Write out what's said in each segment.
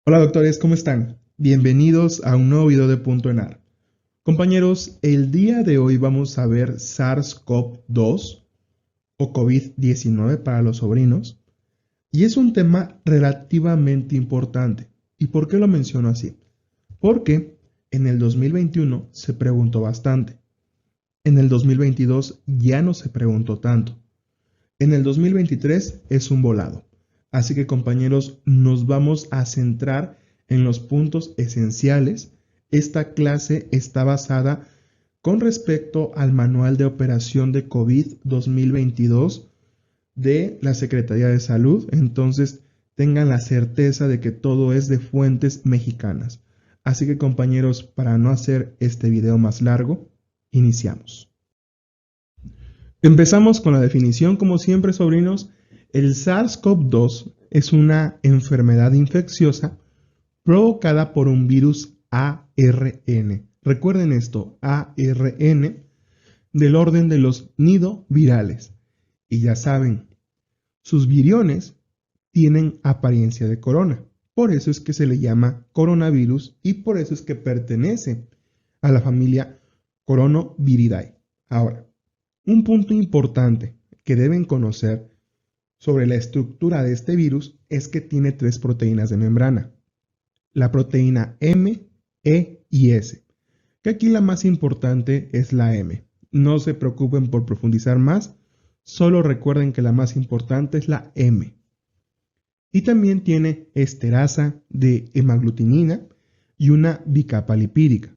Hola doctores, ¿cómo están? Bienvenidos a un nuevo video de Punto Enar. Compañeros, el día de hoy vamos a ver SARS-CoV-2 o COVID-19 para los sobrinos y es un tema relativamente importante. ¿Y por qué lo menciono así? Porque en el 2021 se preguntó bastante, en el 2022 ya no se preguntó tanto, en el 2023 es un volado. Así que compañeros, nos vamos a centrar en los puntos esenciales. Esta clase está basada con respecto al manual de operación de COVID 2022 de la Secretaría de Salud. Entonces, tengan la certeza de que todo es de fuentes mexicanas. Así que compañeros, para no hacer este video más largo, iniciamos. Empezamos con la definición, como siempre, sobrinos. El SARS-CoV-2 es una enfermedad infecciosa provocada por un virus ARN. Recuerden esto, ARN, del orden de los nidovirales. Y ya saben, sus viriones tienen apariencia de corona. Por eso es que se le llama coronavirus y por eso es que pertenece a la familia Coronaviridae. Ahora, un punto importante que deben conocer sobre la estructura de este virus es que tiene tres proteínas de membrana. La proteína M, E y S, que aquí la más importante es la M. No se preocupen por profundizar más, solo recuerden que la más importante es la M. Y también tiene esterasa de hemaglutinina y una bicapa lipídica.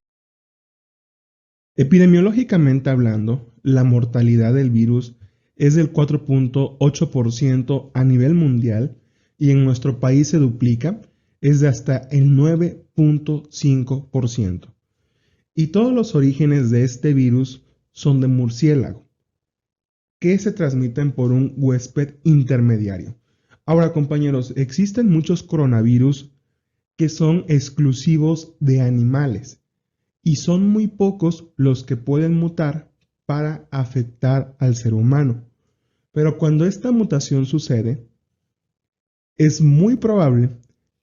Epidemiológicamente hablando, la mortalidad del virus es del 4.8% a nivel mundial y en nuestro país se duplica, es de hasta el 9.5%. Y todos los orígenes de este virus son de murciélago, que se transmiten por un huésped intermediario. Ahora, compañeros, existen muchos coronavirus que son exclusivos de animales y son muy pocos los que pueden mutar para afectar al ser humano. Pero cuando esta mutación sucede, es muy probable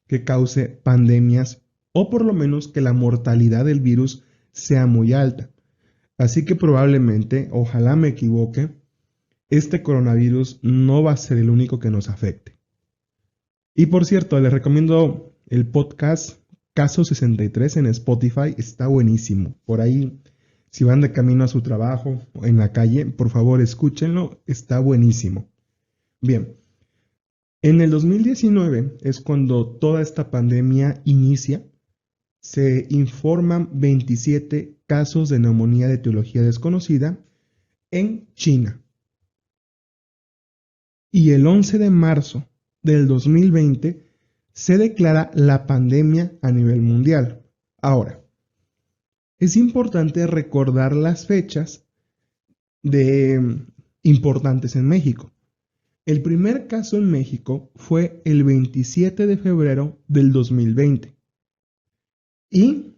que cause pandemias o por lo menos que la mortalidad del virus sea muy alta. Así que probablemente, ojalá me equivoque, este coronavirus no va a ser el único que nos afecte. Y por cierto, les recomiendo el podcast Caso 63 en Spotify, está buenísimo. Por ahí, si van de camino a su trabajo o en la calle, por favor escúchenlo, está buenísimo. Bien, en el 2019 es cuando toda esta pandemia inicia. Se informan 27 casos de neumonía de etiología desconocida en China. Y el 11 de marzo del 2020 se declara la pandemia a nivel mundial. Ahora, es importante recordar las fechas importantes en México. El primer caso en México fue el 27 de febrero del 2020 y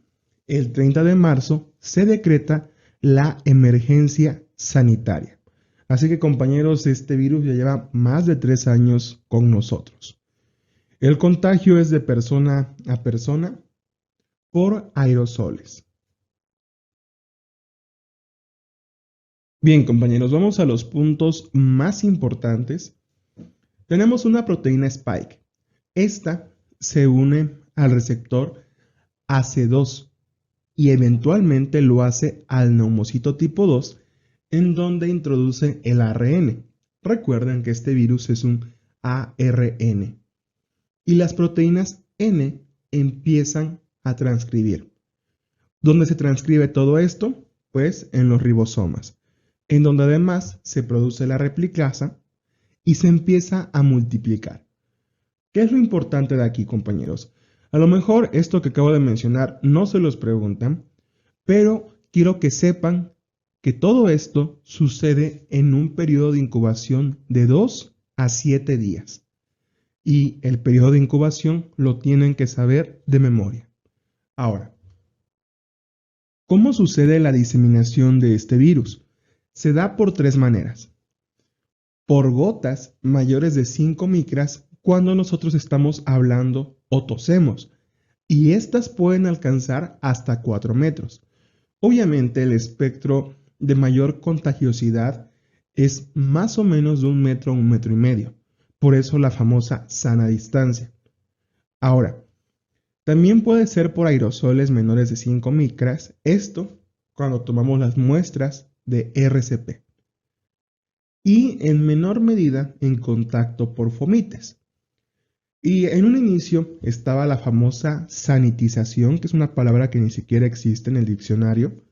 el 30 de marzo se decreta la emergencia sanitaria. Así que compañeros, este virus ya lleva más de 3 años con nosotros. El contagio es de persona a persona por aerosoles. Bien, compañeros, vamos a los puntos más importantes. Tenemos una proteína Spike. Esta se une al receptor AC2 y eventualmente lo hace al neumocito tipo 2, en donde introduce el ARN. Recuerden que este virus es un ARN. Y las proteínas N empiezan a transcribir. ¿Dónde se transcribe todo esto? Pues en los ribosomas, en donde además se produce la replicasa y se empieza a multiplicar. ¿Qué es lo importante de aquí, compañeros? A lo mejor esto que acabo de mencionar no se los preguntan, pero quiero que sepan que todo esto sucede en un periodo de incubación de 2 a 7 días. Y el periodo de incubación lo tienen que saber de memoria. Ahora, ¿cómo sucede la diseminación de este virus? Se da por tres maneras. Por gotas mayores de 5 micras cuando nosotros estamos hablando o tosemos. y estas pueden alcanzar hasta 4 metros. Obviamente el espectro de mayor contagiosidad es más o menos de 1 metro a 1,5 metros. Por eso la famosa sana distancia. Ahora, también puede ser por aerosoles menores de 5 micras, esto cuando tomamos las muestras de RCP. Y en menor medida en contacto por fomites. Y en un inicio estaba la famosa sanitización, que es una palabra que ni siquiera existe en el diccionario,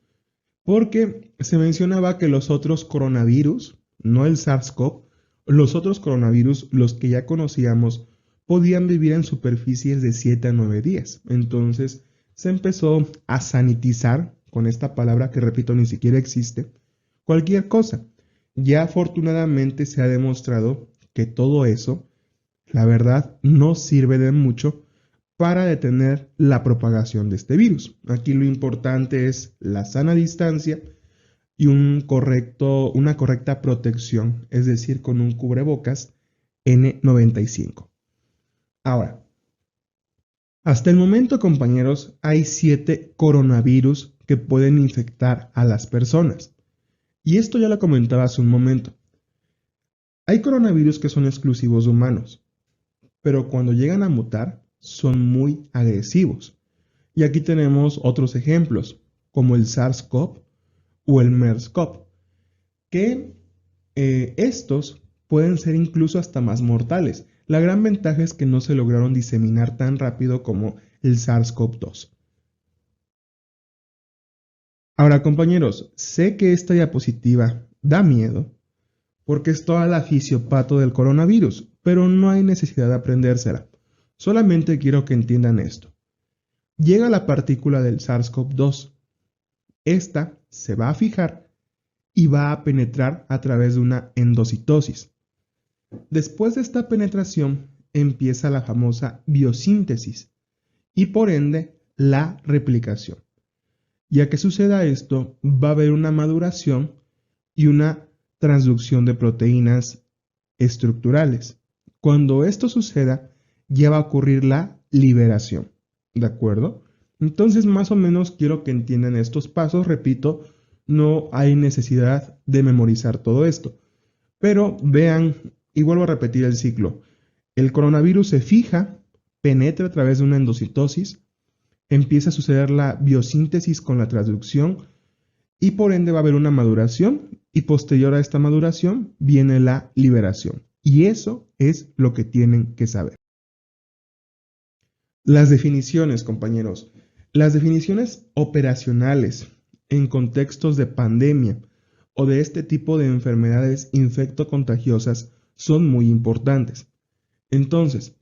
porque se mencionaba que los otros coronavirus, no el SARS-CoV, los otros coronavirus, los que ya conocíamos, podían vivir en superficies de 7 a 9 días. Entonces se empezó a sanitizar, con esta palabra que repito ni siquiera existe, cualquier cosa. Ya afortunadamente se ha demostrado que todo eso, la verdad, no sirve de mucho para detener la propagación de este virus. Aquí lo importante es la sana distancia y una correcta protección, es decir, con un cubrebocas N95. Ahora, hasta el momento, compañeros, hay 7 coronavirus que pueden infectar a las personas. Y esto ya lo comentaba hace un momento. Hay coronavirus que son exclusivos de humanos, pero cuando llegan a mutar son muy agresivos. Y aquí tenemos otros ejemplos, como el SARS-CoV o el MERS-CoV, que estos pueden ser incluso hasta más mortales. La gran ventaja es que no se lograron diseminar tan rápido como el SARS-CoV-2. Ahora, compañeros, sé que esta diapositiva da miedo porque es toda la fisiopato del coronavirus, pero no hay necesidad de aprendérsela. Solamente quiero que entiendan esto. Llega la partícula del SARS-CoV-2. Esta se va a fijar y va a penetrar a través de una endocitosis. Después de esta penetración empieza la famosa biosíntesis y por ende la replicación. Ya que suceda esto, va a haber una maduración y una transducción de proteínas estructurales. Cuando esto suceda, ya va a ocurrir la liberación. ¿De acuerdo? Entonces, más o menos quiero que entiendan estos pasos. Repito, no hay necesidad de memorizar todo esto. Pero vean, y vuelvo a repetir el ciclo. El coronavirus se fija, penetra a través de una endocitosis, empieza a suceder la biosíntesis con la transducción y por ende va a haber una maduración y posterior a esta maduración viene la liberación. Y eso es lo que tienen que saber. Las definiciones, compañeros. Las definiciones operacionales en contextos de pandemia o de este tipo de enfermedades infectocontagiosas son muy importantes. Entonces,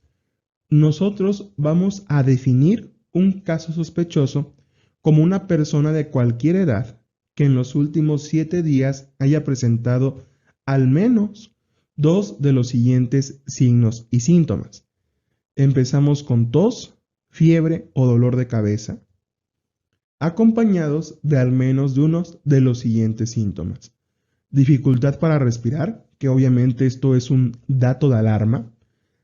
nosotros vamos a definir un caso sospechoso como una persona de cualquier edad que en los últimos 7 días haya presentado al menos 2 de los siguientes signos y síntomas. Empezamos con tos, fiebre o dolor de cabeza, acompañados de al menos de unos de los siguientes síntomas. Dificultad para respirar, que obviamente esto es un dato de alarma,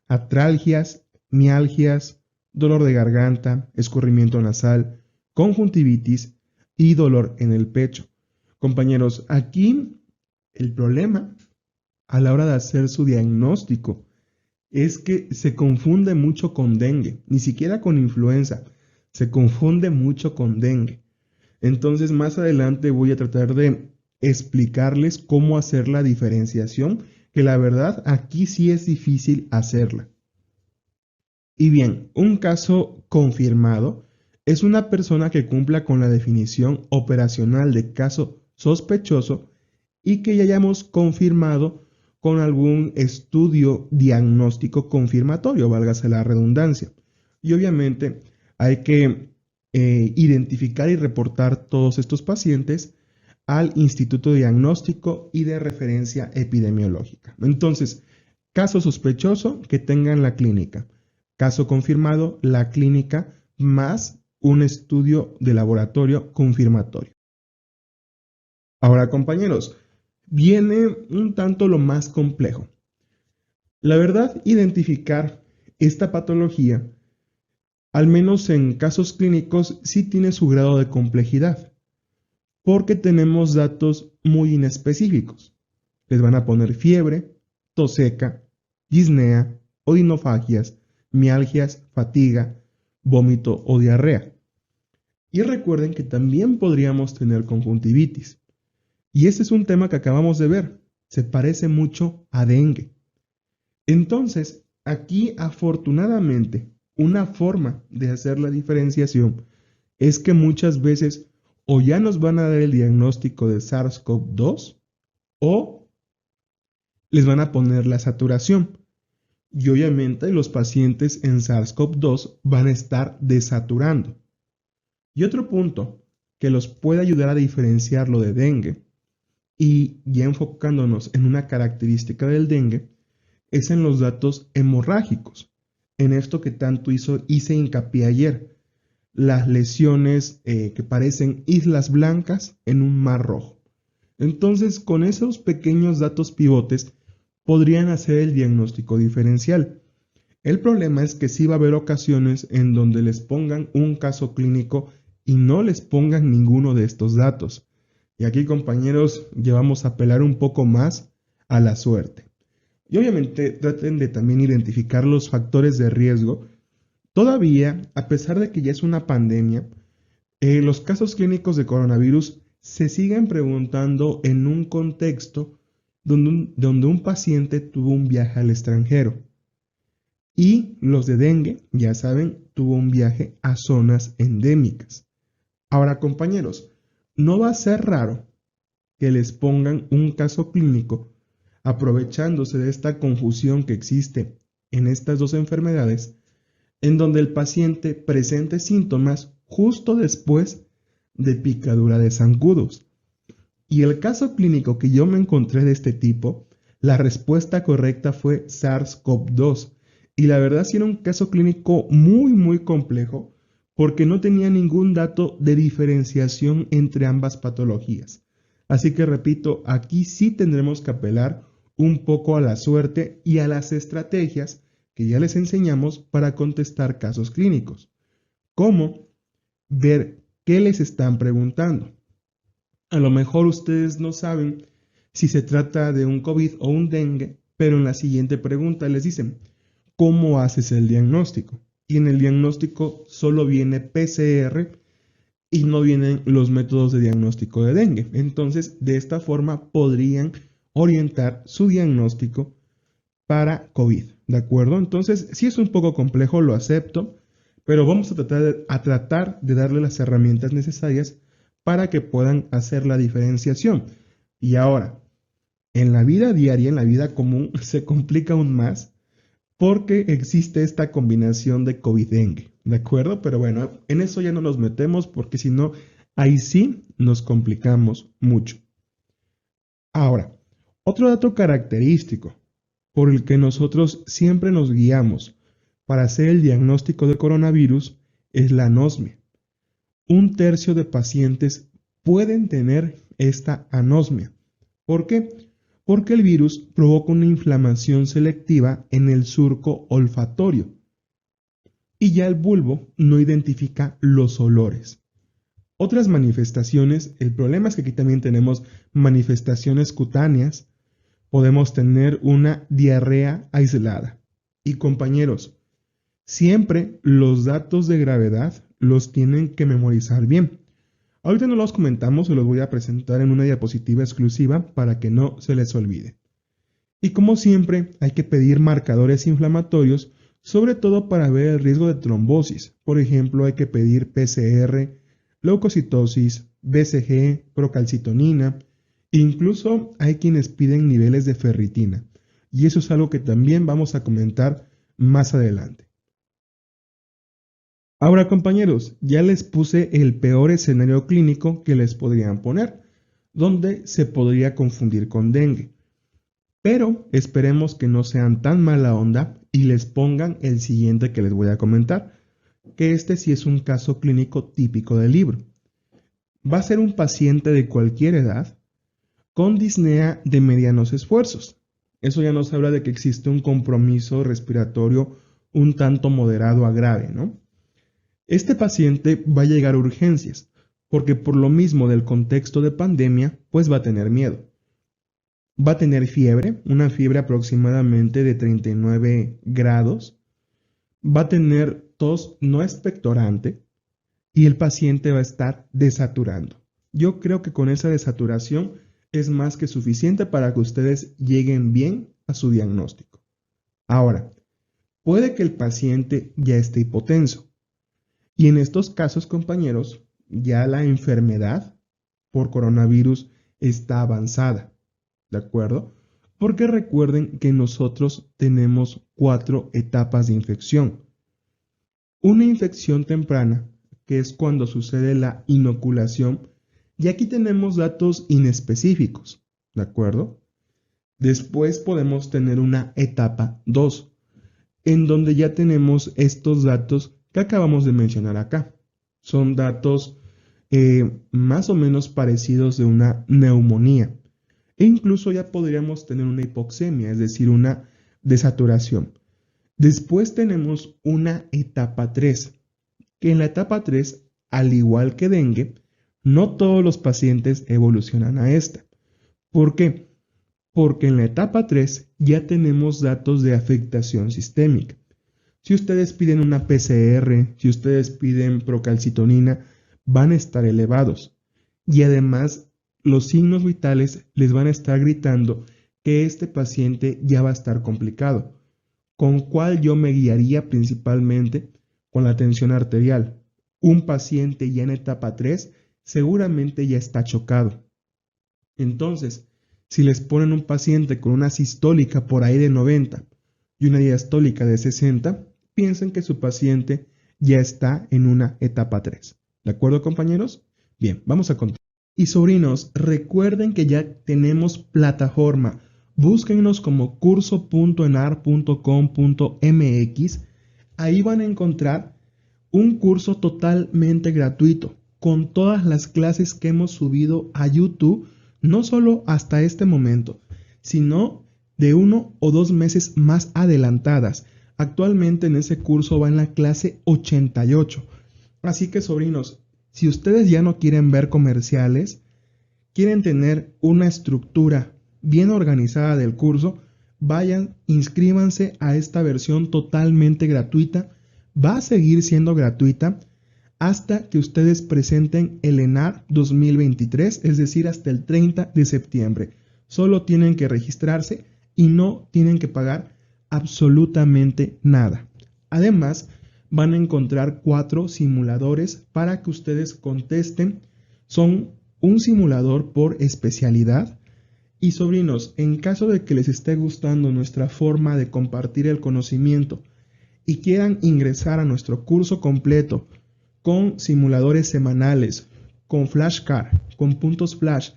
atralgias, mialgias, dolor de garganta, escurrimiento nasal, conjuntivitis y dolor en el pecho. Compañeros, aquí el problema a la hora de hacer su diagnóstico es que se confunde mucho con dengue, ni siquiera con influenza, se confunde mucho con dengue. Entonces más adelante voy a tratar de explicarles cómo hacer la diferenciación, que la verdad aquí sí es difícil hacerla. Y bien, un caso confirmado es una persona que cumpla con la definición operacional de caso sospechoso y que ya hayamos confirmado con algún estudio diagnóstico confirmatorio, válgase la redundancia. Y obviamente hay que identificar y reportar todos estos pacientes al Instituto de Diagnóstico y de Referencia Epidemiológica. Entonces, caso sospechoso, que tengan la clínica. Caso confirmado, la clínica más un estudio de laboratorio confirmatorio. Ahora, compañeros, viene un tanto lo más complejo. La verdad, identificar esta patología Al menos en casos clínicos sí tiene su grado de complejidad, porque tenemos datos muy inespecíficos. Les van a poner fiebre, tos seca, disnea, odinofagias, mialgias, fatiga, vómito o diarrea. Y recuerden que también podríamos tener conjuntivitis. Y ese es un tema que acabamos de ver. Se parece mucho a dengue. Entonces, aquí afortunadamente, una forma de hacer la diferenciación es que muchas veces o ya nos van a dar el diagnóstico de SARS-CoV-2 o les van a poner la saturación. Y obviamente los pacientes en SARS-CoV-2 van a estar desaturando. Y otro punto que los puede ayudar a diferenciarlo de dengue, y ya enfocándonos en una característica del dengue, es en los datos hemorrágicos. En esto que tanto hice hincapié ayer, las lesiones que parecen islas blancas en un mar rojo. Entonces, con esos pequeños datos pivotes, podrían hacer el diagnóstico diferencial. El problema es que sí va a haber ocasiones en donde les pongan un caso clínico y no les pongan ninguno de estos datos. Y aquí, compañeros, ya vamos a apelar un poco más a la suerte. Y obviamente traten de también identificar los factores de riesgo. Todavía, a pesar de que ya es una pandemia, los casos clínicos de coronavirus se siguen preguntando en un contexto donde un paciente tuvo un viaje al extranjero. Y los de dengue, ya saben, tuvo un viaje a zonas endémicas. Ahora, compañeros, no va a ser raro que les pongan un caso clínico aprovechándose de esta confusión que existe en estas dos enfermedades, en donde el paciente presente síntomas justo después de picadura de zancudos. Y el caso clínico que yo me encontré de este tipo, la respuesta correcta fue SARS-CoV-2. Y la verdad sí era un caso clínico muy complejo porque no tenía ningún dato de diferenciación entre ambas patologías. Así que repito, aquí sí tendremos que apelar un poco a la suerte y a las estrategias que ya les enseñamos para contestar casos clínicos. ¿Cómo? Ver qué les están preguntando. A lo mejor ustedes no saben si se trata de un COVID o un dengue, pero en la siguiente pregunta les dicen, ¿cómo haces el diagnóstico? Y en el diagnóstico solo viene PCR y no vienen los métodos de diagnóstico de dengue. Entonces, de esta forma podrían orientar su diagnóstico para COVID, ¿de acuerdo? Entonces, sí es un poco complejo, lo acepto, pero vamos a tratar de darle las herramientas necesarias para que puedan hacer la diferenciación. Y ahora, en la vida diaria, en la vida común, se complica aún más porque existe esta combinación de COVID-dengue, ¿de acuerdo? Pero bueno, en eso ya no nos metemos porque si no, ahí sí nos complicamos mucho. Ahora, otro dato característico por el que nosotros siempre nos guiamos para hacer el diagnóstico de coronavirus es la anosmia. Un tercio de pacientes pueden tener esta anosmia. ¿Por qué? Porque el virus provoca una inflamación selectiva en el surco olfatorio y ya el bulbo no identifica los olores. Otras manifestaciones, el problema es que aquí también tenemos manifestaciones cutáneas, podemos tener una diarrea aislada. Y compañeros, siempre los datos de gravedad los tienen que memorizar bien. Ahorita no los comentamos, se los voy a presentar en una diapositiva exclusiva para que no se les olvide. Y como siempre, hay que pedir marcadores inflamatorios, sobre todo para ver el riesgo de trombosis. Por ejemplo, hay que pedir PCR, leucocitosis, BCG, procalcitonina. Incluso hay quienes piden niveles de ferritina. Y eso es algo que también vamos a comentar más adelante. Ahora, compañeros, ya les puse el peor escenario clínico que les podrían poner, donde se podría confundir con dengue. Pero esperemos que no sean tan mala onda y les pongan el siguiente que les voy a comentar, que este sí es un caso clínico típico del libro. Va a ser un paciente de cualquier edad con disnea de medianos esfuerzos. Eso ya nos habla de que existe un compromiso respiratorio un tanto moderado a grave, ¿no? Este paciente va a llegar a urgencias, porque por lo mismo del contexto de pandemia, pues va a tener miedo. Va a tener fiebre, una fiebre aproximadamente de 39 grados. Va a tener tos no expectorante y el paciente va a estar desaturando. Yo creo que con esa desaturación es más que suficiente para que ustedes lleguen bien a su diagnóstico. Ahora, puede que el paciente ya esté hipotenso y en estos casos, compañeros, ya la enfermedad por coronavirus está avanzada, ¿de acuerdo? Porque recuerden que nosotros tenemos 4 etapas de infección. Una infección temprana, que es cuando sucede la inoculación, y aquí tenemos datos inespecíficos, ¿de acuerdo? Después podemos tener una etapa 2, en donde ya tenemos estos datos que acabamos de mencionar acá. Son datos más o menos parecidos de una neumonía. E incluso ya podríamos tener una hipoxemia, es decir, una desaturación. Después tenemos una etapa 3, que en la etapa 3, al igual que dengue, no todos los pacientes evolucionan a esta. ¿Por qué? Porque en la etapa 3 ya tenemos datos de afectación sistémica. Si ustedes piden una PCR, si ustedes piden procalcitonina, van a estar elevados. Y además, los signos vitales les van a estar gritando que este paciente ya va a estar complicado. ¿Con cuál yo me guiaría principalmente? Con la tensión arterial. Un paciente ya en etapa 3 seguramente ya está chocado. Entonces, si les ponen un paciente con una sistólica por ahí de 90 y una diastólica de 60, piensen que su paciente ya está en una etapa 3. ¿De acuerdo, compañeros? Bien, vamos a continuar. Y sobrinos, recuerden que ya tenemos plataforma. Búsquennos como curso.enar.com.mx. Ahí van a encontrar un curso totalmente gratuito con todas las clases que hemos subido a YouTube, no solo hasta este momento, sino de 1 o 2 meses más adelantadas. Actualmente en ese curso va en la clase 88. Así que, sobrinos, si ustedes ya no quieren ver comerciales, quieren tener una estructura bien organizada del curso, vayan, inscríbanse a esta versión totalmente gratuita. Va a seguir siendo gratuita hasta que ustedes presenten el ENAR 2023, es decir, hasta el 30 de septiembre. Solo tienen que registrarse y no tienen que pagar absolutamente nada. Además, van a encontrar 4 simuladores para que ustedes contesten. Son un simulador por especialidad. Y sobrinos, en caso de que les esté gustando nuestra forma de compartir el conocimiento y quieran ingresar a nuestro curso completo con simuladores semanales, con flashcard, con puntos flash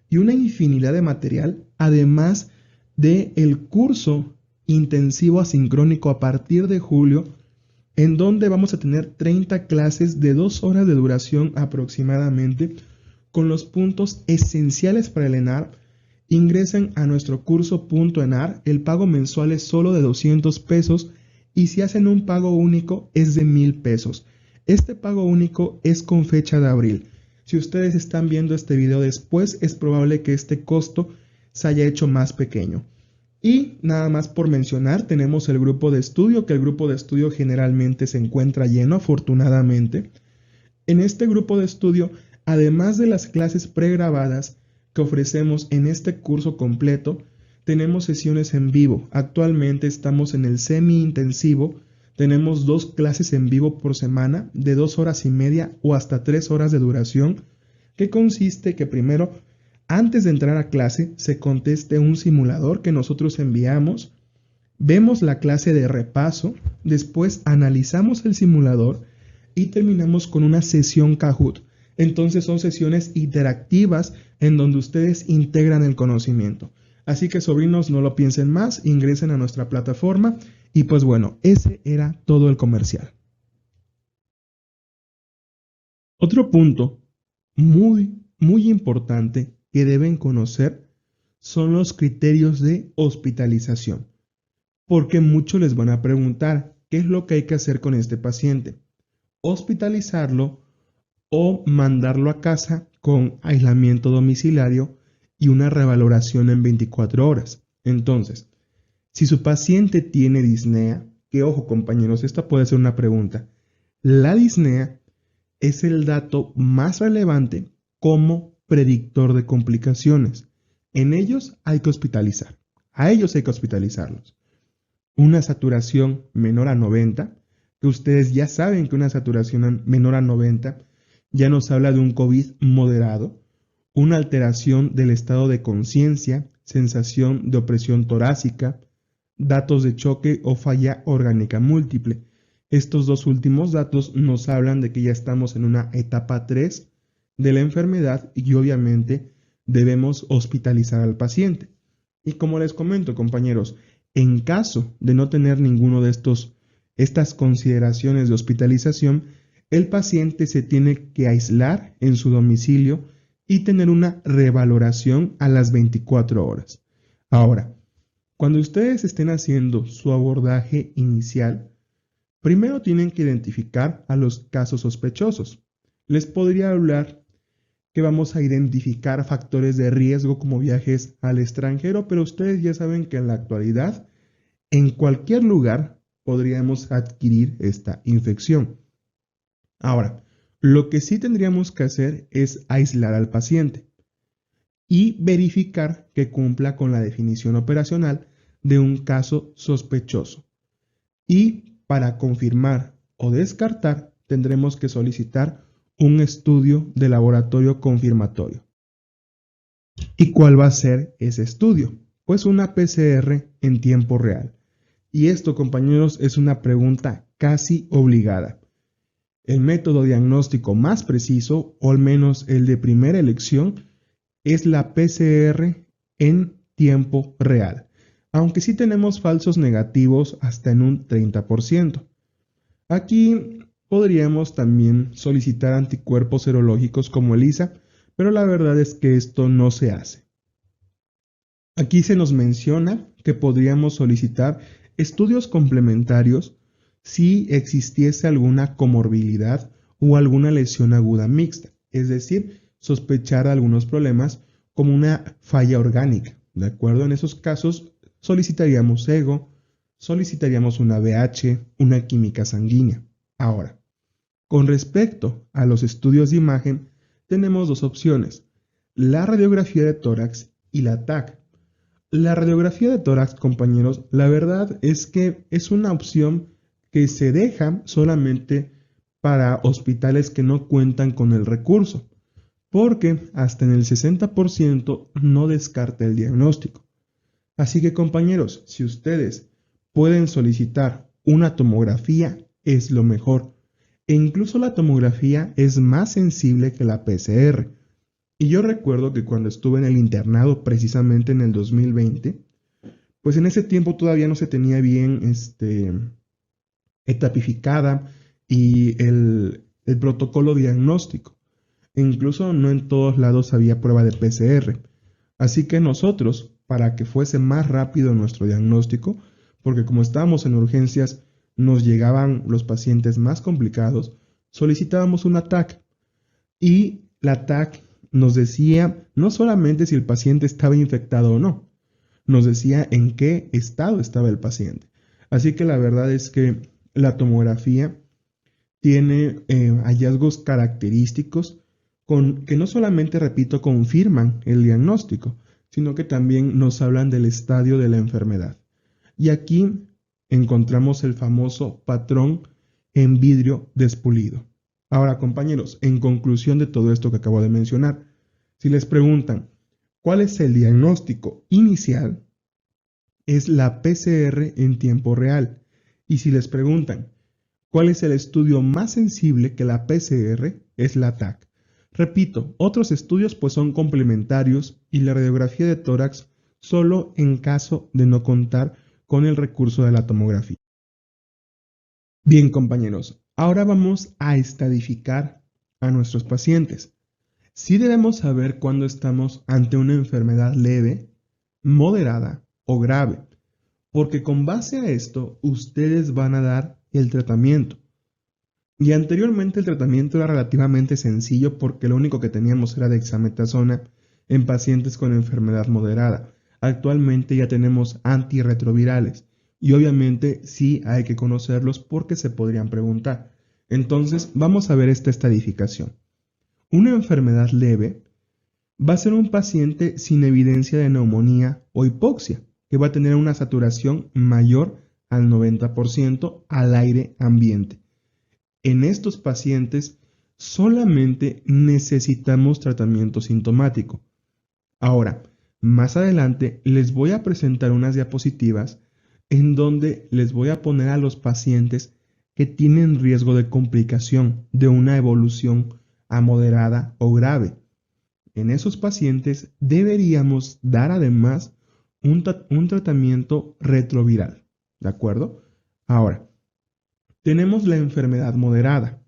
y una infinidad de material, además de el curso intensivo asincrónico a partir de julio, en donde vamos a tener 30 clases de 2 horas de duración aproximadamente, con los puntos esenciales para el ENAR. Ingresen a nuestro curso.enar, el pago mensual es solo de 200 pesos y si hacen un pago único es de 1000 pesos. Este pago único es con fecha de abril. Si ustedes están viendo este video después, es probable que este costo se haya hecho más pequeño. Y nada más por mencionar, tenemos el grupo de estudio, que el grupo de estudio generalmente se encuentra lleno, afortunadamente. En este grupo de estudio, además de las clases pregrabadas que ofrecemos en este curso completo, tenemos sesiones en vivo. Actualmente estamos en el semi-intensivo. Tenemos 2 clases en vivo por semana de 2 horas y media o hasta 3 horas de duración, que consiste que primero, antes de entrar a clase, se conteste un simulador que nosotros enviamos, vemos la clase de repaso, después analizamos el simulador y terminamos con una sesión Kahoot. Entonces son sesiones interactivas en donde ustedes integran el conocimiento. Así que, sobrinos, no lo piensen más, ingresen a nuestra plataforma y pues bueno, ese era todo el comercial. Otro punto muy importante que deben conocer son los criterios de hospitalización, porque muchos les van a preguntar qué es lo que hay que hacer con este paciente. hospitalizarlo o mandarlo a casa con aislamiento domiciliario y una revaloración en 24 horas. Entonces, si su paciente tiene disnea, que ojo compañeros, esta puede ser una pregunta. La disnea es el dato más relevante como predictor de complicaciones. En ellos hay que hospitalizar. A ellos hay que hospitalizarlos. Una saturación menor a 90, que ustedes ya saben que una saturación menor a 90 ya nos habla de un COVID moderado, una alteración del estado de conciencia, sensación de opresión torácica, datos de choque o falla orgánica múltiple. Estos dos últimos datos nos hablan de que ya estamos en una etapa 3 de la enfermedad y obviamente debemos hospitalizar al paciente. Y como les comento, compañeros, en caso de no tener ninguno de estas consideraciones de hospitalización, el paciente se tiene que aislar en su domicilio y tener una revaloración a las 24 horas. Ahora, cuando ustedes estén haciendo su abordaje inicial, primero tienen que identificar a los casos sospechosos. Les podría hablar que vamos a identificar factores de riesgo como viajes al extranjero, pero ustedes ya saben que en la actualidad, en cualquier lugar podríamos adquirir esta infección. Ahora, lo que sí tendríamos que hacer es aislar al paciente y verificar que cumpla con la definición operacional de un caso sospechoso. Y para confirmar o descartar, tendremos que solicitar un estudio de laboratorio confirmatorio. ¿Y cuál va a ser ese estudio? Pues una PCR en tiempo real. Y esto, compañeros, es una pregunta casi obligada. El método diagnóstico más preciso, o al menos el de primera elección, es la PCR en tiempo real, aunque sí tenemos falsos negativos hasta en un 30%. Aquí podríamos también solicitar anticuerpos serológicos como ELISA, pero la verdad es que esto no se hace. Aquí se nos menciona que podríamos solicitar estudios complementarios si existiese alguna comorbilidad o alguna lesión aguda mixta, es decir, sospechar algunos problemas como una falla orgánica. ¿De acuerdo? En esos casos solicitaríamos EGO, solicitaríamos una BH, una química sanguínea. Ahora, con respecto a los estudios de imagen, tenemos dos opciones, la radiografía de tórax y la TAC. La radiografía de tórax, compañeros, la verdad es que es una opción que se deja solamente para hospitales que no cuentan con el recurso, porque hasta en el 60% no descarta el diagnóstico. Así que, compañeros, si ustedes pueden solicitar una tomografía, es lo mejor. E incluso la tomografía es más sensible que la PCR. Y yo recuerdo que cuando estuve en el internado, precisamente en el 2020, pues en ese tiempo todavía no se tenía bien etapificada y el protocolo diagnóstico. E incluso no en todos lados había prueba de PCR. Así que nosotros, para que fuese más rápido nuestro diagnóstico, porque como estábamos en urgencias, nos llegaban los pacientes más complicados, solicitábamos una TAC. Y la TAC nos decía no solamente si el paciente estaba infectado o no, nos decía en qué estado estaba el paciente. Así que la verdad es que la tomografía tiene hallazgos característicos que no solamente, repito, confirman el diagnóstico, sino que también nos hablan del estadio de la enfermedad. Y aquí encontramos el famoso patrón en vidrio despulido. Ahora, compañeros, en conclusión de todo esto que acabo de mencionar, si les preguntan cuál es el diagnóstico inicial, es la PCR en tiempo real. Y si les preguntan cuál es el estudio más sensible que la PCR, es la TAC. Repito, otros estudios pues son complementarios y la radiografía de tórax solo en caso de no contar con el recurso de la tomografía. Bien, compañeros, ahora vamos a estadificar a nuestros pacientes. Sí debemos saber cuándo estamos ante una enfermedad leve, moderada o grave, porque con base a esto ustedes van a dar el tratamiento. Y anteriormente el tratamiento era relativamente sencillo porque lo único que teníamos era dexametasona en pacientes con enfermedad moderada. Actualmente ya tenemos antirretrovirales y obviamente sí hay que conocerlos porque se podrían preguntar. Entonces vamos a ver esta estadificación. Una enfermedad leve va a ser un paciente sin evidencia de neumonía o hipoxia, que va a tener una saturación mayor al 90% al aire ambiente. En estos pacientes solamente necesitamos tratamiento sintomático. Ahora, más adelante les voy a presentar unas diapositivas en donde les voy a poner a los pacientes que tienen riesgo de complicación de una evolución a moderada o grave. En esos pacientes deberíamos dar además un tratamiento retroviral, ¿de acuerdo? Ahora, tenemos la enfermedad moderada.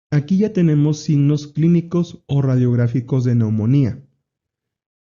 Aquí ya tenemos signos clínicos o radiográficos de neumonía,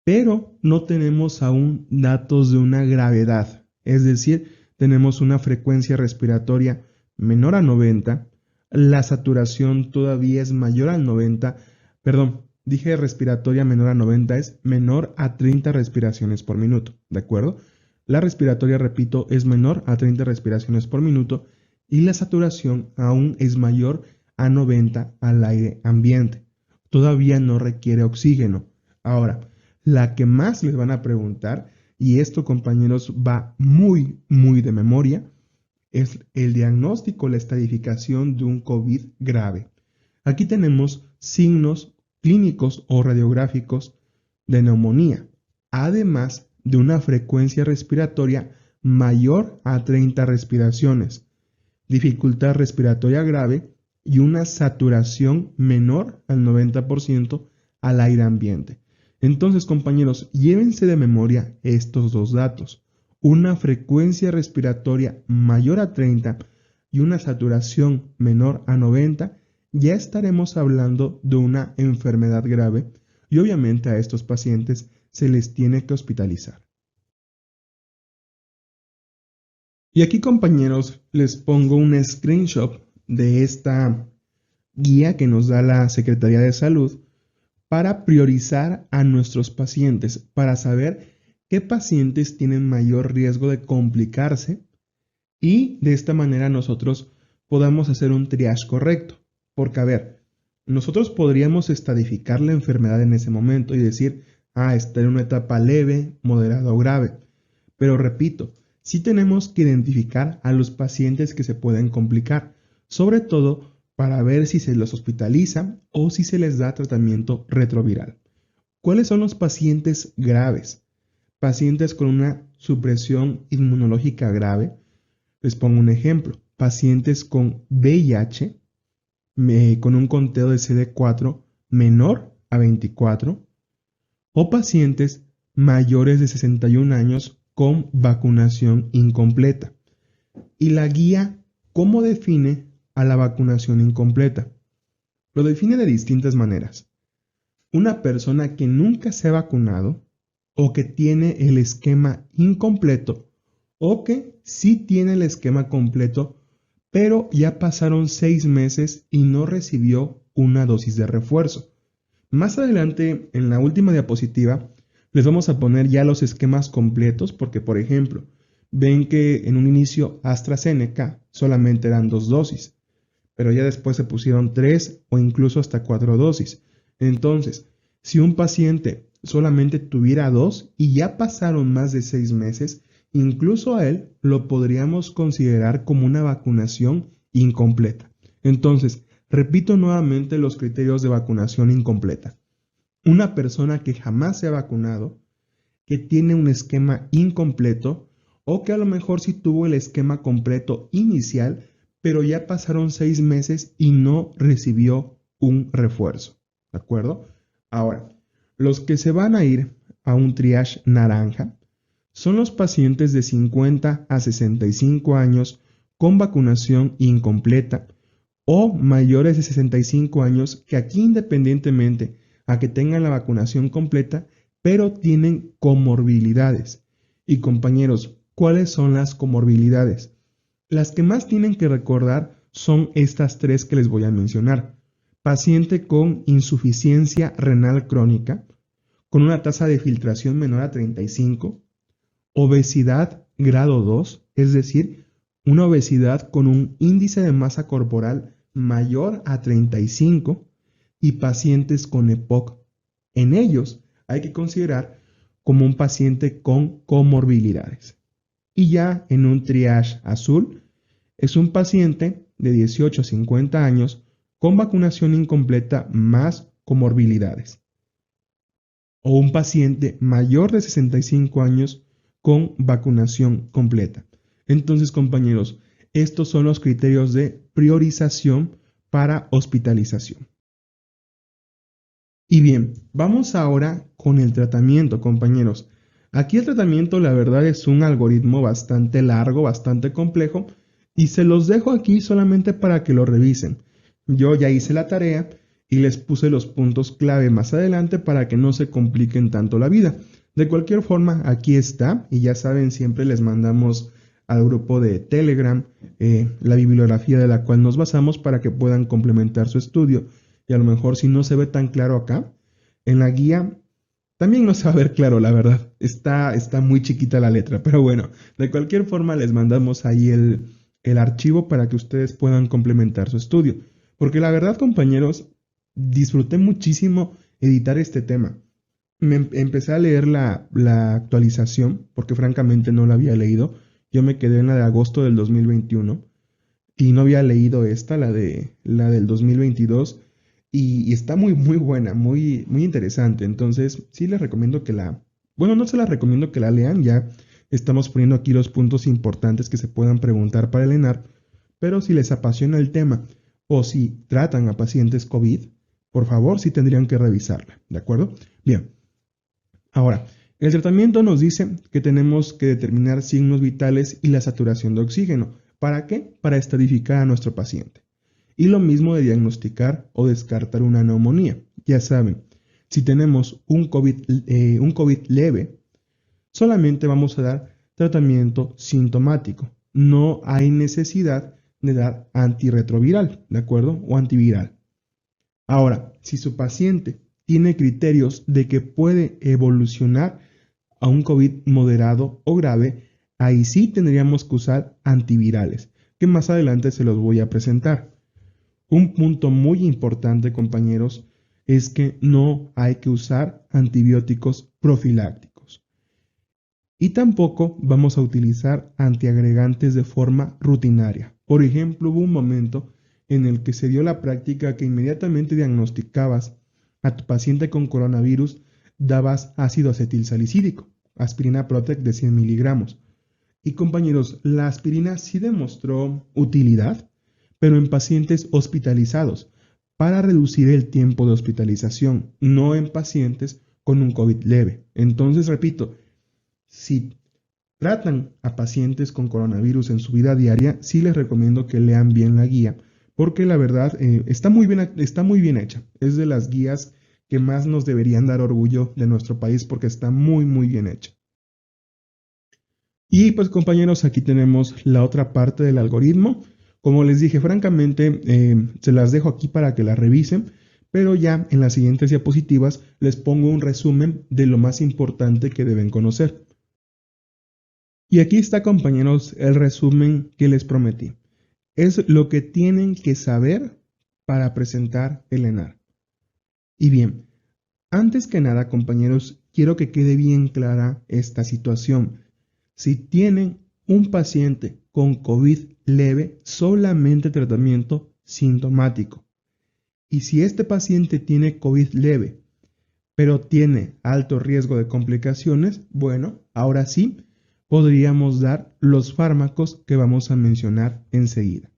pero no tenemos aún datos de una gravedad, es decir, tenemos una frecuencia respiratoria menor a 90, la saturación todavía es mayor al 90, perdón, dije respiratoria menor a 90, es menor a 30 respiraciones por minuto, ¿de acuerdo? La respiratoria, repito, es menor a 30 respiraciones por minuto y la saturación aún es mayor a 90 al aire ambiente. Todavía no requiere oxígeno. Ahora, la que más les van a preguntar, y esto compañeros va muy de memoria, es el diagnóstico, la estadificación de un COVID grave. Aquí tenemos signos clínicos o radiográficos de neumonía, además de una frecuencia respiratoria mayor a 30 respiraciones, dificultad respiratoria grave y una saturación menor al 90% al aire ambiente. Entonces, compañeros, llévense de memoria estos dos datos. Una frecuencia respiratoria mayor a 30 y una saturación menor a 90, ya estaremos hablando de una enfermedad grave y obviamente a estos pacientes se les tiene que hospitalizar. Y aquí, compañeros, les pongo un screenshot de esta guía que nos da la Secretaría de Salud para priorizar a nuestros pacientes, para saber qué pacientes tienen mayor riesgo de complicarse y de esta manera nosotros podamos hacer un triage correcto. Porque, a ver, nosotros podríamos estadificar la enfermedad en ese momento y decir, está en una etapa leve, moderada o grave. Pero repito, sí tenemos que identificar a los pacientes que se pueden complicar, sobre todo para ver si se los hospitaliza o si se les da tratamiento retroviral. ¿Cuáles son los pacientes graves? Pacientes con una supresión inmunológica grave. Les pongo un ejemplo. Pacientes con VIH, con un conteo de CD4 menor a 24, o pacientes mayores de 61 años con vacunación incompleta. Y la guía, ¿cómo define a la vacunación incompleta? Lo define de distintas maneras. Una persona que nunca se ha vacunado o que tiene el esquema incompleto o que sí tiene el esquema completo, pero ya pasaron 6 meses y no recibió una dosis de refuerzo. Más adelante, en la última diapositiva, les vamos a poner ya los esquemas completos porque, por ejemplo, ven que en un inicio AstraZeneca solamente eran 2 dosis, pero ya después se pusieron 3 o incluso hasta 4 dosis. Entonces, si un paciente solamente tuviera 2 y ya pasaron más de 6 meses, incluso a él lo podríamos considerar como una vacunación incompleta. Entonces, repito nuevamente los criterios de vacunación incompleta. Una persona que jamás se ha vacunado, que tiene un esquema incompleto o que a lo mejor sí tuvo el esquema completo inicial, pero ya pasaron 6 meses y no recibió un refuerzo. ¿De acuerdo? Ahora, los que se van a ir a un triage naranja son los pacientes de 50 a 65 años con vacunación incompleta o mayores de 65 años que aquí independientemente a que tengan la vacunación completa, pero tienen comorbilidades. Y compañeros, ¿cuáles son las comorbilidades? Las que más tienen que recordar son estas tres que les voy a mencionar. Paciente con insuficiencia renal crónica, con una tasa de filtración menor a 35, obesidad grado 2, es decir, una obesidad con un índice de masa corporal mayor a 35 y pacientes con EPOC. En ellos hay que considerar como un paciente con comorbilidades. Y ya en un triage azul es un paciente de 18 a 50 años con vacunación incompleta más comorbilidades. O un paciente mayor de 65 años con vacunación completa. Entonces, compañeros, estos son los criterios de priorización para hospitalización. Y bien, vamos ahora con el tratamiento, compañeros. Aquí el tratamiento, la verdad, es un algoritmo bastante largo, bastante complejo, y se los dejo aquí solamente para que lo revisen. Yo ya hice la tarea y les puse los puntos clave más adelante para que no se compliquen tanto la vida. De cualquier forma, aquí está, y ya saben, siempre les mandamos al grupo de Telegram la bibliografía de la cual nos basamos para que puedan complementar su estudio. Y a lo mejor si no se ve tan claro acá, en la guía también no se va a ver claro, la verdad. Está muy chiquita la letra, pero bueno, de cualquier forma les mandamos ahí el archivo para que ustedes puedan complementar su estudio. Porque la verdad, compañeros, disfruté muchísimo editar este tema. Empecé a leer la actualización, porque francamente no la había leído. Yo me quedé en la de agosto del 2021 y no había leído esta, la del 2022. Y está muy buena, muy interesante. Entonces, sí les recomiendo bueno, no se las recomiendo que la lean, ya estamos poniendo aquí los puntos importantes que se puedan preguntar para el ENAR, pero si les apasiona el tema o si tratan a pacientes COVID, por favor, sí tendrían que revisarla, ¿de acuerdo? Bien, ahora, el tratamiento nos dice que tenemos que determinar signos vitales y la saturación de oxígeno. ¿Para qué? Para estadificar a nuestro paciente. Y lo mismo de diagnosticar o descartar una neumonía. Ya saben, si tenemos un COVID leve, solamente vamos a dar tratamiento sintomático. No hay necesidad de dar antirretroviral, ¿de acuerdo? O antiviral. Ahora, si su paciente tiene criterios de que puede evolucionar a un COVID moderado o grave, ahí sí tendríamos que usar antivirales, que más adelante se los voy a presentar. Un punto muy importante, compañeros, es que no hay que usar antibióticos profilácticos. Y tampoco vamos a utilizar antiagregantes de forma rutinaria. Por ejemplo, hubo un momento en el que se dio la práctica que inmediatamente diagnosticabas a tu paciente con coronavirus, dabas ácido acetilsalicílico, aspirina Protec de 100 miligramos. Y compañeros, la aspirina sí demostró utilidad, pero en pacientes hospitalizados, para reducir el tiempo de hospitalización, no en pacientes con un COVID leve. Entonces, repito, si tratan a pacientes con coronavirus en su vida diaria, sí les recomiendo que lean bien la guía, porque la verdad está muy bien hecha. Es de las guías que más nos deberían dar orgullo de nuestro país porque está muy bien hecha. Y pues compañeros, aquí tenemos la otra parte del algoritmo. Como les dije, francamente, se las dejo aquí para que la revisen, pero ya en las siguientes diapositivas les pongo un resumen de lo más importante que deben conocer. Y aquí está, compañeros, el resumen que les prometí. Es lo que tienen que saber para presentar el ENAR. Y bien, antes que nada, compañeros, quiero que quede bien clara esta situación. Si tienen un paciente con COVID leve, solamente tratamiento sintomático. Y si este paciente tiene COVID leve, pero tiene alto riesgo de complicaciones, bueno, ahora sí podríamos dar los fármacos que vamos a mencionar enseguida.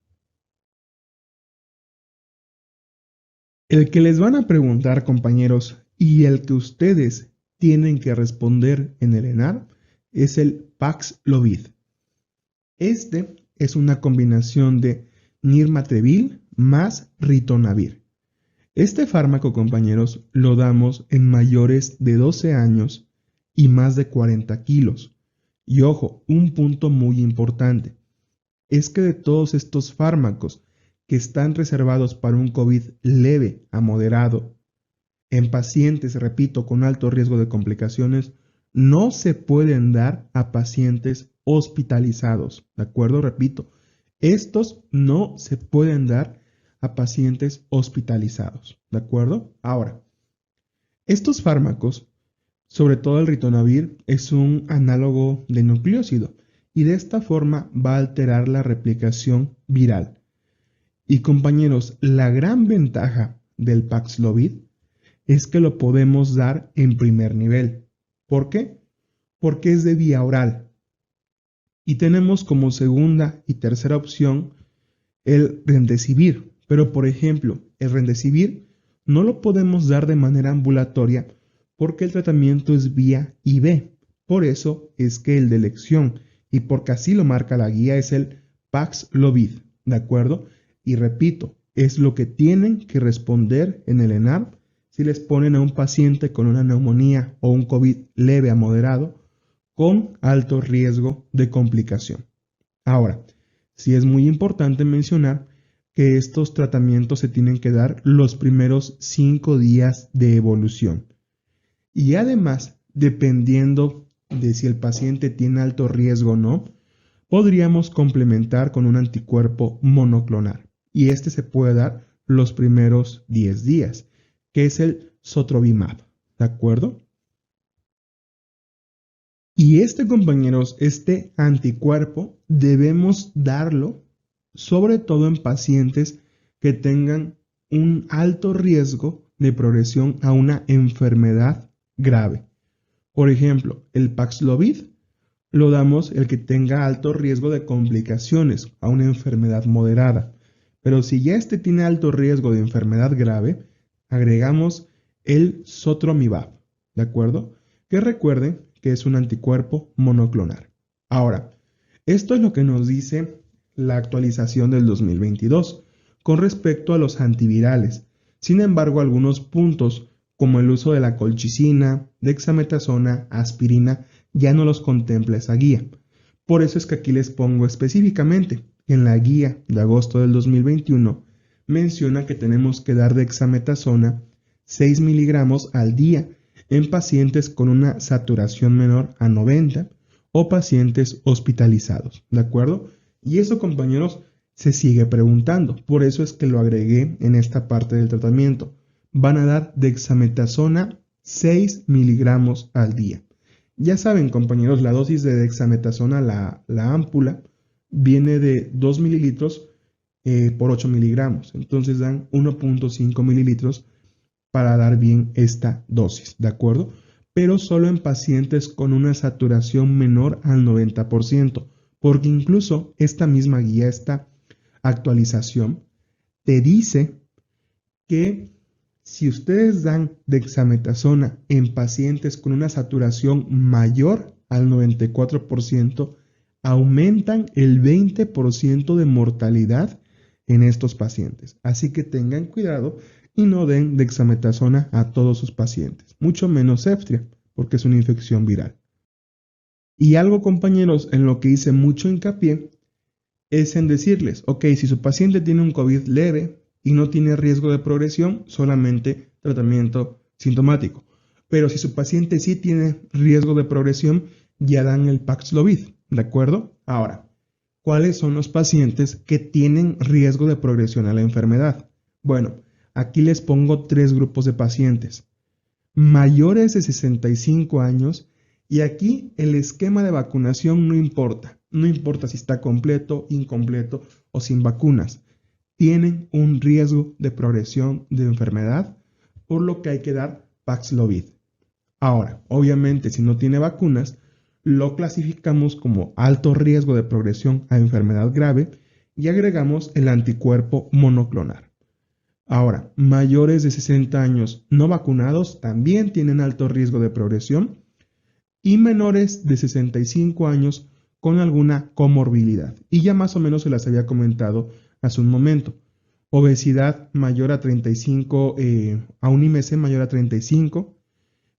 El que les van a preguntar, compañeros, y el que ustedes tienen que responder en el ENAR es el Paxlovid. Este es una combinación de nirmatrelvir más ritonavir. Este fármaco, compañeros, lo damos en mayores de 12 años y más de 40 kilos. Y ojo, un punto muy importante es que de todos estos fármacos, que están reservados para un COVID leve a moderado en pacientes, repito, con alto riesgo de complicaciones, no se pueden dar a pacientes hospitalizados, ¿de acuerdo? Repito, estos no se pueden dar a pacientes hospitalizados, ¿de acuerdo? Ahora, estos fármacos, sobre todo el ritonavir, es un análogo de nucleósido y de esta forma va a alterar la replicación viral. Y compañeros, la gran ventaja del Paxlovid es que lo podemos dar en primer nivel. ¿Por qué? Porque es de vía oral. Y tenemos como segunda y tercera opción el Remdesivir. Pero, por ejemplo, el Remdesivir no lo podemos dar de manera ambulatoria porque el tratamiento es vía IV. Por eso es que el de elección, y porque así lo marca la guía, es el Paxlovid. ¿De acuerdo? Y repito, es lo que tienen que responder en el ENARP si les ponen a un paciente con una neumonía o un COVID leve a moderado con alto riesgo de complicación. Ahora, sí es muy importante mencionar que estos tratamientos se tienen que dar los primeros 5 días de evolución. Y además, dependiendo de si el paciente tiene alto riesgo o no, podríamos complementar con un anticuerpo monoclonal. Y este se puede dar los primeros 10 días, que es el Sotrovimab, ¿de acuerdo? Y compañeros, este anticuerpo debemos darlo sobre todo en pacientes que tengan un alto riesgo de progresión a una enfermedad grave. Por ejemplo, el Paxlovid lo damos el que tenga alto riesgo de complicaciones a una enfermedad moderada. Pero si ya tiene alto riesgo de enfermedad grave, agregamos el Sotrovimab, ¿de acuerdo? Que recuerden que es un anticuerpo monoclonal. Ahora, esto es lo que nos dice la actualización del 2022 con respecto a los antivirales. Sin embargo, algunos puntos como el uso de la colchicina, dexametasona, aspirina, ya no los contempla esa guía. Por eso es que aquí les pongo específicamente, en la guía de agosto del 2021, menciona que tenemos que dar dexametasona 6 miligramos al día en pacientes con una saturación menor a 90 o pacientes hospitalizados, ¿de acuerdo? Y eso, compañeros, se sigue preguntando. Por eso es que lo agregué en esta parte del tratamiento. Van a dar dexametasona 6 miligramos al día. Ya saben, compañeros, la dosis de dexametasona, la ámpula, viene de 2 mililitros por 8 miligramos. Entonces dan 1.5 mililitros para dar bien esta dosis, ¿de acuerdo? Pero solo en pacientes con una saturación menor al 90%, porque incluso esta misma guía, esta actualización, te dice que si ustedes dan dexametasona en pacientes con una saturación mayor al 94%, aumentan el 20% de mortalidad en estos pacientes. Así que tengan cuidado y no den dexametasona a todos sus pacientes, mucho menos Ceftriax, porque es una infección viral. Y algo, compañeros, en lo que hice mucho hincapié es en decirles, ok, si su paciente tiene un COVID leve y no tiene riesgo de progresión, solamente tratamiento sintomático. Pero si su paciente sí tiene riesgo de progresión, ya dan el Paxlovid, ¿de acuerdo? Ahora, ¿cuáles son los pacientes que tienen riesgo de progresión a la enfermedad? Bueno, aquí les pongo 3 grupos de pacientes. Mayores de 65 años, y aquí el esquema de vacunación no importa. No importa si está completo, incompleto o sin vacunas. Tienen un riesgo de progresión de enfermedad, por lo que hay que dar Paxlovid. Ahora, obviamente, si no tiene vacunas, lo clasificamos como alto riesgo de progresión a enfermedad grave y agregamos el anticuerpo monoclonal. Ahora, mayores de 60 años no vacunados también tienen alto riesgo de progresión y menores de 65 años con alguna comorbilidad. Y ya más o menos se las había comentado hace un momento. Obesidad mayor a 35, a un IMC mayor a 35,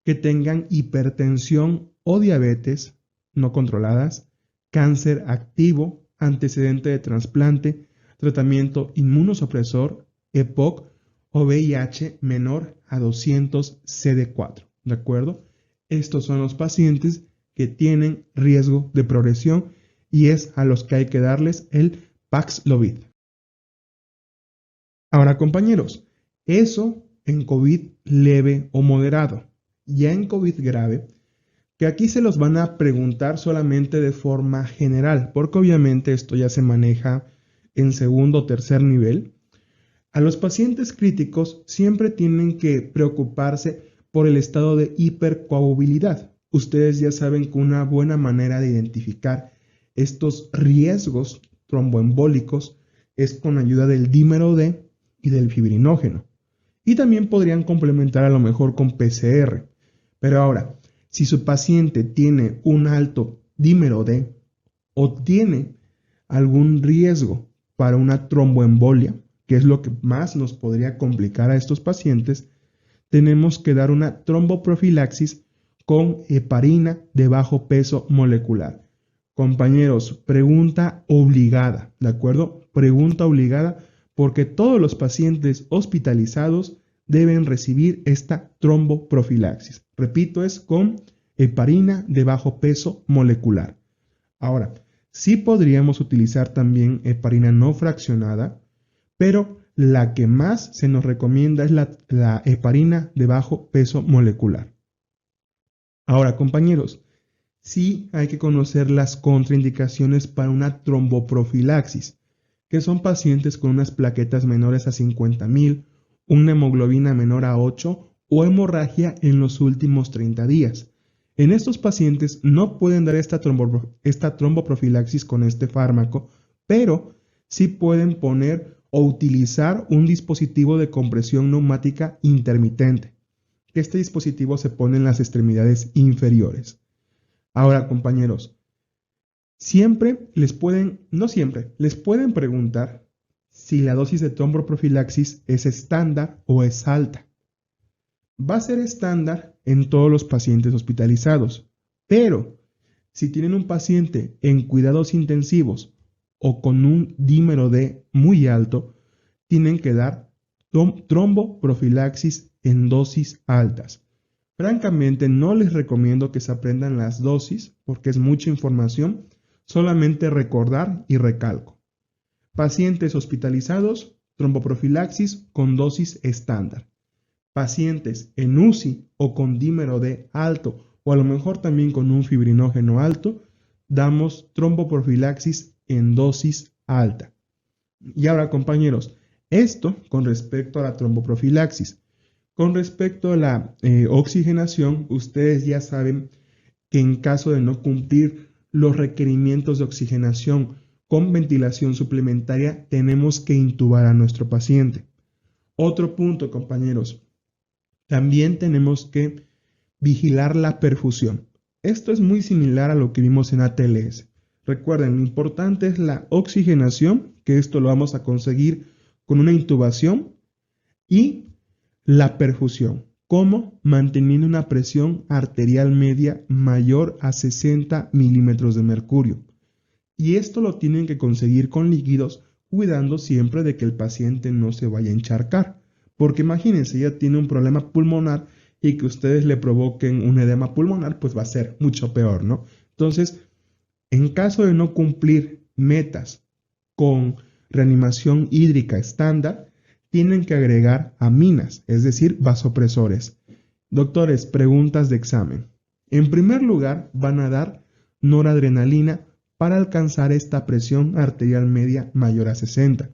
que tengan hipertensión o diabetes no controladas, cáncer activo, antecedente de trasplante, tratamiento inmunosupresor, EPOC o VIH menor a 200 CD4, ¿de acuerdo? Estos son los pacientes que tienen riesgo de progresión y es a los que hay que darles el Paxlovid. Ahora, compañeros, eso en COVID leve o moderado. Ya en COVID grave, que aquí se los van a preguntar solamente de forma general, porque obviamente esto ya se maneja en segundo o tercer nivel. A los pacientes críticos siempre tienen que preocuparse por el estado de hipercoagulabilidad. Ustedes ya saben que una buena manera de identificar estos riesgos tromboembólicos es con ayuda del dímero D y del fibrinógeno. Y también podrían complementar a lo mejor con PCR. Pero ahora, si su paciente tiene un alto dímero D o tiene algún riesgo para una tromboembolia, que es lo que más nos podría complicar a estos pacientes, tenemos que dar una tromboprofilaxis con heparina de bajo peso molecular. Compañeros, pregunta obligada, ¿de acuerdo? Pregunta obligada porque todos los pacientes hospitalizados deben recibir esta tromboprofilaxis. Repito, es con heparina de bajo peso molecular. Ahora, sí podríamos utilizar también heparina no fraccionada, pero la que más se nos recomienda es la heparina de bajo peso molecular. Ahora, compañeros, sí hay que conocer las contraindicaciones para una tromboprofilaxis, que son pacientes con unas plaquetas menores a 50,000, una hemoglobina menor a 8 o hemorragia en los últimos 30 días. En estos pacientes no pueden dar esta tromboprofilaxis con este fármaco, pero sí pueden poner o utilizar un dispositivo de compresión neumática intermitente. Este dispositivo se pone en las extremidades inferiores. Ahora, compañeros, les pueden preguntar si la dosis de tromboprofilaxis es estándar o es alta. Va a ser estándar en todos los pacientes hospitalizados, pero si tienen un paciente en cuidados intensivos o con un dímero D muy alto, tienen que dar tromboprofilaxis en dosis altas. Francamente, no les recomiendo que se aprendan las dosis porque es mucha información, solamente recordar y recalco. Pacientes hospitalizados, tromboprofilaxis con dosis estándar. Pacientes en UCI o con dímero D alto o a lo mejor también con un fibrinógeno alto, damos tromboprofilaxis en dosis alta. Y ahora, compañeros, esto con respecto a la tromboprofilaxis. Con respecto a la oxigenación, ustedes ya saben que en caso de no cumplir los requerimientos de oxigenación con ventilación suplementaria, tenemos que intubar a nuestro paciente. Otro punto, compañeros, también tenemos que vigilar la perfusión. Esto es muy similar a lo que vimos en ATLS. Recuerden, lo importante es la oxigenación, que esto lo vamos a conseguir con una intubación, y la perfusión. ¿Cómo? Manteniendo una presión arterial media mayor a 60 milímetros de mercurio. Y esto lo tienen que conseguir con líquidos, cuidando siempre de que el paciente no se vaya a encharcar. Porque imagínense, ya tiene un problema pulmonar y que ustedes le provoquen un edema pulmonar, pues va a ser mucho peor, ¿no? Entonces, en caso de no cumplir metas con reanimación hídrica estándar, tienen que agregar aminas, es decir, vasopresores. Doctores, preguntas de examen. En primer lugar, van a dar noradrenalina para alcanzar esta presión arterial media mayor a 60.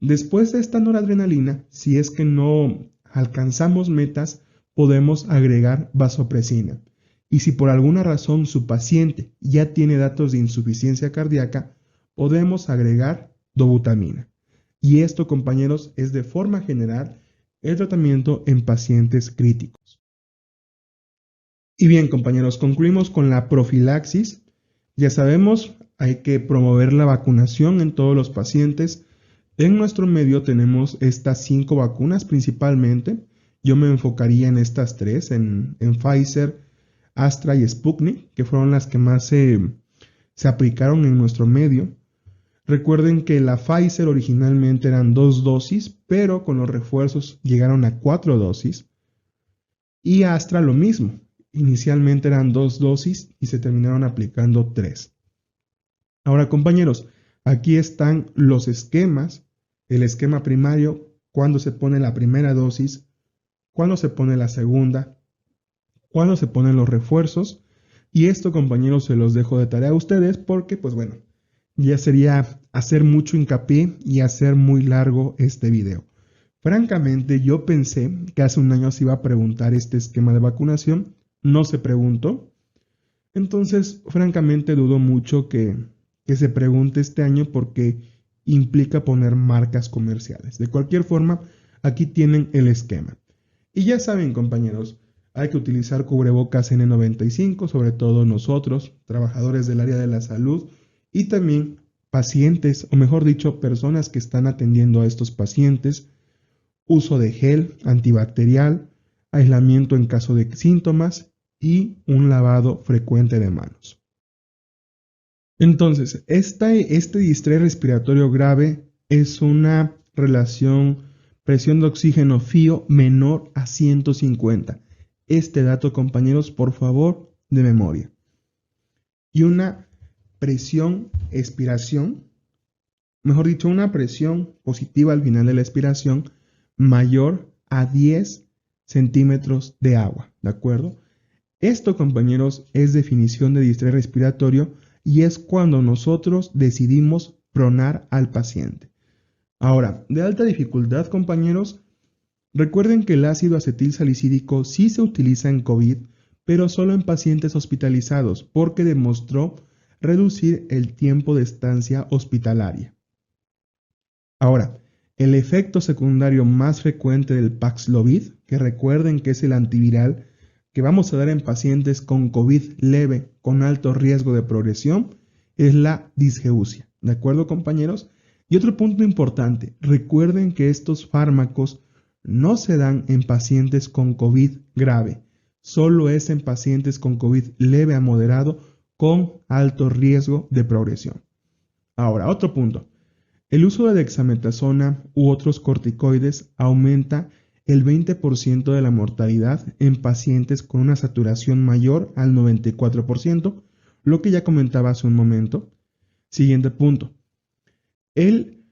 Después de esta noradrenalina, si es que no alcanzamos metas, podemos agregar vasopresina. Y si por alguna razón su paciente ya tiene datos de insuficiencia cardíaca, podemos agregar dobutamina. Y esto, compañeros, es de forma general el tratamiento en pacientes críticos. Y bien, compañeros, concluimos con la profilaxis. Ya sabemos, hay que promover la vacunación en todos los pacientes. En nuestro medio tenemos estas 5 vacunas principalmente. Yo me enfocaría en estas 3, en Pfizer, Astra y Sputnik, que fueron las que más se aplicaron en nuestro medio. Recuerden que la Pfizer originalmente eran 2 dosis, pero con los refuerzos llegaron a 4 dosis. Y Astra lo mismo. Inicialmente eran 2 dosis y se terminaron aplicando 3. Ahora, compañeros, aquí están los esquemas. El esquema primario, cuando se pone la primera dosis, cuando se pone la segunda, cuando se ponen los refuerzos. Y esto, compañeros, se los dejo de tarea a ustedes porque, pues bueno, ya sería hacer mucho hincapié y hacer muy largo este video. Francamente, yo pensé que hace un año se iba a preguntar este esquema de vacunación. No se preguntó. Entonces, francamente, dudo mucho que se pregunte este año porque implica poner marcas comerciales. De cualquier forma, aquí tienen el esquema. Y ya saben, compañeros, hay que utilizar cubrebocas N95, sobre todo nosotros, trabajadores del área de la salud, y también pacientes, o mejor dicho, personas que están atendiendo a estos pacientes. Uso de gel antibacterial, aislamiento en caso de síntomas y un lavado frecuente de manos. Entonces, este distrés respiratorio grave es una relación presión de oxígeno FIO menor a 150. Este dato, compañeros, por favor, de memoria. Y una presión expiración, mejor dicho, una presión positiva al final de la expiración mayor a 10 centímetros de agua, ¿de acuerdo? Esto, compañeros, es definición de distrés respiratorio y es cuando nosotros decidimos pronar al paciente. Ahora, de alta dificultad, compañeros, recuerden que el ácido acetilsalicílico sí se utiliza en COVID, pero solo en pacientes hospitalizados porque demostró reducir el tiempo de estancia hospitalaria. Ahora, el efecto secundario más frecuente del Paxlovid, que recuerden que es el antiviral que vamos a dar en pacientes con COVID leve con alto riesgo de progresión, es la disgeusia. ¿De acuerdo, compañeros? Y otro punto importante, recuerden que estos fármacos no se dan en pacientes con COVID grave, solo es en pacientes con COVID leve a moderado con alto riesgo de progresión. Ahora, otro punto. El uso de dexametasona u otros corticoides aumenta el 20% de la mortalidad en pacientes con una saturación mayor al 94%, lo que ya comentaba hace un momento. Siguiente punto. El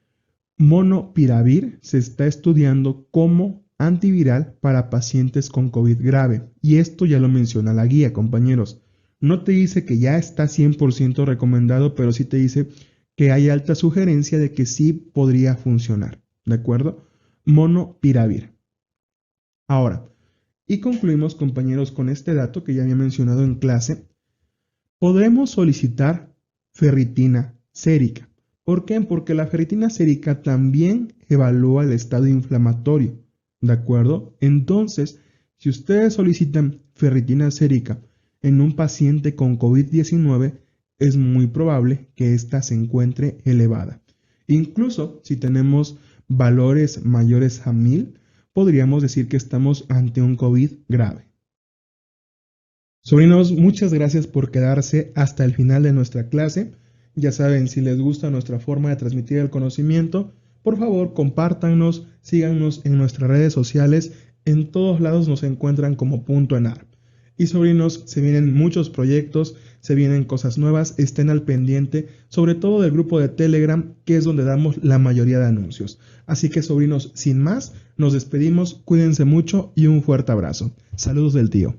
monopiravir se está estudiando como antiviral para pacientes con COVID grave. Y esto ya lo menciona la guía, compañeros. No te dice que ya está 100% recomendado, pero sí te dice que hay alta sugerencia de que sí podría funcionar. ¿De acuerdo? Monopiravir. Ahora, y concluimos, compañeros, con este dato que ya había mencionado en clase. Podremos solicitar ferritina sérica. ¿Por qué? Porque la ferritina sérica también evalúa el estado inflamatorio, ¿de acuerdo? Entonces, si ustedes solicitan ferritina sérica en un paciente con COVID-19, es muy probable que ésta se encuentre elevada. Incluso si tenemos valores mayores a 1000, podríamos decir que estamos ante un COVID grave. Sobrinos, muchas gracias por quedarse hasta el final de nuestra clase. Ya saben, si les gusta nuestra forma de transmitir el conocimiento, por favor compártanos, síganos en nuestras redes sociales, en todos lados nos encuentran como Punto Enar. Y sobrinos, se vienen muchos proyectos, se vienen cosas nuevas, estén al pendiente, sobre todo del grupo de Telegram, que es donde damos la mayoría de anuncios. Así que sobrinos, sin más, nos despedimos, cuídense mucho y un fuerte abrazo. Saludos del tío.